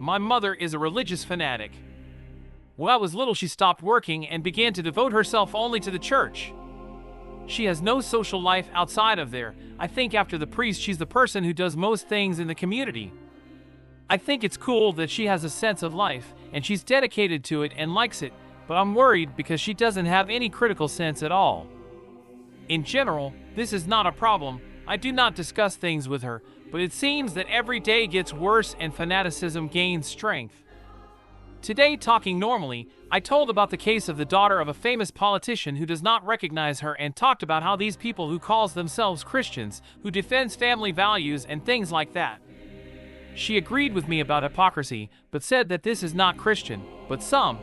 my mother is a religious fanatic. When I was little, she stopped working and began to devote herself only to the church. She has no social life outside of there. I think after the priest, she's the person who does most things in the community. I think it's cool that she has a sense of life, and she's dedicated to it and likes it, but I'm worried because she doesn't have any critical sense at all. In general, this is not a problem. I do not discuss things with her, but it seems that every day gets worse and fanaticism gains strength. Today, talking normally, I told about the case of the daughter of a famous politician who does not recognize her and talked about how these people who calls themselves Christians, who defends family values and things like that. She agreed with me about hypocrisy, but said that this is not Christian, but some.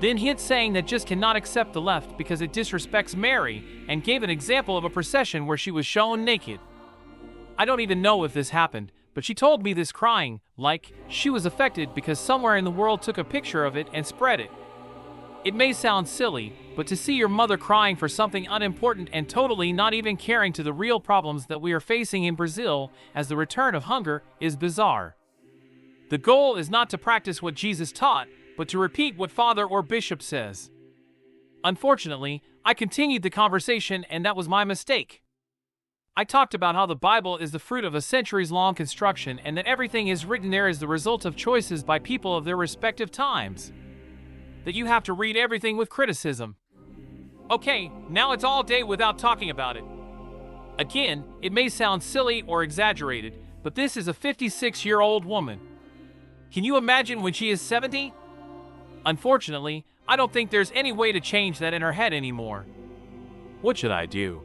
Then hit saying that just cannot accept the left because it disrespects Mary, and gave an example of a procession where she was shown naked. I don't even know if this happened, but she told me this crying, like she was affected because somewhere in the world took a picture of it and spread it. It may sound silly, but to see your mother crying for something unimportant and totally not even caring to the real problems that we are facing in Brazil as the return of hunger is bizarre. The goal is not to practice what Jesus taught, but to repeat what Father or Bishop says. Unfortunately, I continued the conversation and that was my mistake. I talked about how the Bible is the fruit of a centuries-long construction and that everything is written there as the result of choices by people of their respective times. That you have to read everything with criticism. Okay, now it's all day without talking about it. Again, it may sound silly or exaggerated, but this is a 56-year-old woman. Can you imagine when she is 70? Unfortunately, I don't think there's any way to change that in her head anymore. What should I do?